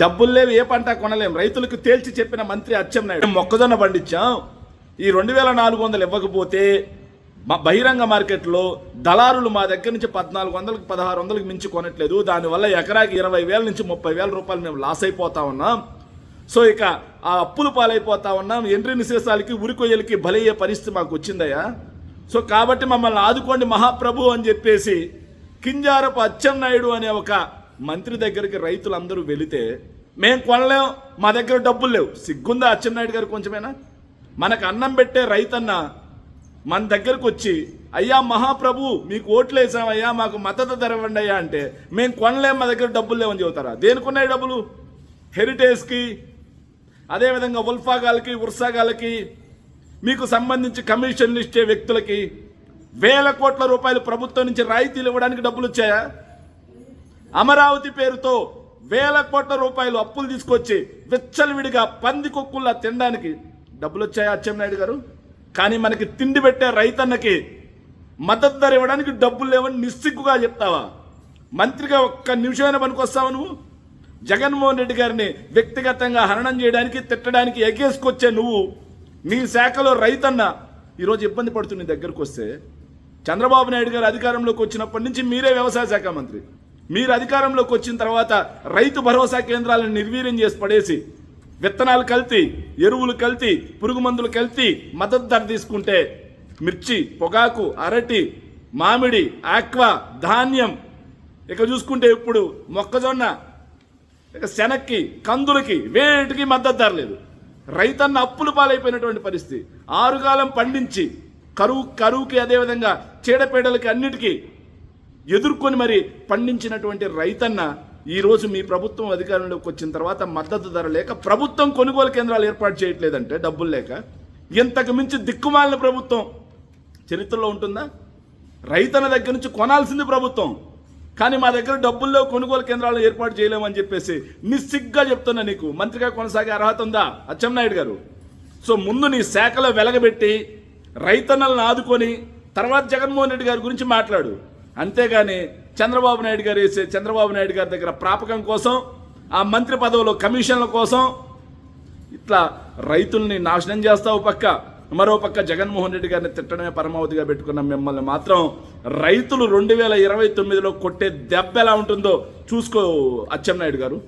డబ్బులు లేవు, ఏ పంట కొనలేం. రైతులకు తేల్చి చెప్పిన మంత్రి అచ్చెన్నాయుడు మొక్కజొన్న పండించాం, ఈ 2400 ఇవ్వకపోతే మా బహిరంగ మార్కెట్లో దళారులు మా దగ్గర నుంచి 1400కి 1600కి మించి కొనట్లేదు. దానివల్ల ఎకరాకి 20,000 నుంచి 30,000 రూపాయలు మేము లాస్ అయిపోతా ఉన్నాం. సో ఇక ఆ అప్పులు పాలైపోతా ఉన్నాం. ఎండ్రి నిశేషాలకి ఉరికొయ్యలకి బలయ్యే పరిస్థితి మాకు వచ్చిందయ్యా. సో కాబట్టి మమ్మల్ని ఆదుకోండి మహాప్రభు అని చెప్పేసి కింజారపు అచ్చెన్నాయుడు అనే ఒక మంత్రి దగ్గరికి రైతులందరూ వెళితే, మేము కొనలేం, మా దగ్గర డబ్బులు లేవు. సిగ్గుందా అచ్చెన్నాయుడు గారు కొంచెమేనా? మనకు అన్నం పెట్టే రైతన్న మన దగ్గరకు వచ్చి, అయ్యా మహాప్రభు మీకు ఓట్లు వేసామయ్యా, మాకు మద్దతు ధర ఇవ్వండి అయ్యా అంటే, మేము కొనలేం, మా దగ్గర డబ్బులు లేవని చెబుతారా? దేనికున్నాయి డబ్బులు? హెరిటేజ్కి, అదేవిధంగా ఉల్ఫాగాలకి, ఉర్సాగాలకి, మీకు సంబంధించి కమిషన్లు ఇచ్చే వ్యక్తులకి వేల కోట్ల రూపాయలు ప్రభుత్వం నుంచి రాయితీలు ఇవ్వడానికి డబ్బులు వచ్చాయా? అమరావతి పేరుతో వేల కోట్ల రూపాయలు అప్పులు తీసుకొచ్చి విచ్చలవిడిగా పంది కొక్కుల్లా తినడానికి డబ్బులు వచ్చాయా అచ్చెన్నాయుడు గారు? కానీ మనకి తిండి పెట్టే రైతన్నకి మద్దతు ధర ఇవ్వడానికి డబ్బులు లేవని నిస్సిగ్గుగా చెప్తావా? మంత్రిగా ఒక్క నిమిషమైనా పనికొస్తావా నువ్వు? జగన్మోహన్ రెడ్డి గారిని వ్యక్తిగతంగా హరణం చేయడానికి, తిట్టడానికి ఎగేసుకొచ్చే నువ్వు, నీ శాఖలో రైతన్న ఈరోజు ఇబ్బంది పడుతుంది. దగ్గరకు వస్తే చంద్రబాబు నాయుడు గారు అధికారంలోకి వచ్చినప్పటి నుంచి మీరే వ్యవసాయ శాఖ మంత్రి. మీరు అధికారంలోకి వచ్చిన తర్వాత రైతు భరోసా కేంద్రాలను నిర్వీర్యం చేసి పడేసి, విత్తనాలు కల్తీ, ఎరువులు కల్తీ, పురుగు మందులు కల్తీ, మద్దతు ధర తీసుకుంటే మిర్చి, పొగాకు, అరటి, మామిడి, ఆక్వా, ధాన్యం, ఇక చూసుకుంటే ఇప్పుడు మొక్కజొన్న, ఇక శనక్కి, కందులకి వేటికి మద్దతు ధర లేదు. రైతన్న అప్పులు పాలైపోయినటువంటి పరిస్థితి. ఆరుగాలం పండించి కరువుకి అదేవిధంగా చీడపీడలకి అన్నిటికీ ఎదుర్కొని మరి పండించినటువంటి రైతన్న ఈరోజు మీ ప్రభుత్వం అధికారంలోకి వచ్చిన తర్వాత మద్దతు ధర లేక ప్రభుత్వం కొనుగోలు కేంద్రాలు ఏర్పాటు చేయట్లేదంటే డబ్బులు లేక, ఇంతకు మించి దిక్కుమాలిన ప్రభుత్వం చరిత్రలో ఉంటుందా? రైతన్న దగ్గర నుంచి కొనాల్సింది ప్రభుత్వం, కానీ మా దగ్గర డబ్బుల్లో కొనుగోలు కేంద్రాలు ఏర్పాటు చేయలేమని చెప్పేసి నిస్సిగ్గా చెప్తున్నా. నీకు మంత్రిగా కొనసాగే అర్హత ఉందా అచ్చెన్నాయుడు గారు? సో ముందు నీ శాఖలో వెలగబెట్టి రైతన్నలను ఆదుకొని తర్వాత జగన్మోహన్ రెడ్డి గారి గురించి మాట్లాడు. అంతేగాని చంద్రబాబు నాయుడు గారి దగ్గర ప్రాపకం కోసం, ఆ మంత్రి పదవిలో కమిషన్ల కోసం ఇట్లా రైతుల్ని నాశనం చేస్తావు పక్క, మరో పక్క జగన్మోహన్ రెడ్డి గారిని తిట్టడమే పరమావధిగా పెట్టుకున్న మిమ్మల్ని మాత్రం రైతులు 2029లో కొట్టే దెబ్బ ఎలా ఉంటుందో చూసుకో అచ్చెన్నాయుడు గారు.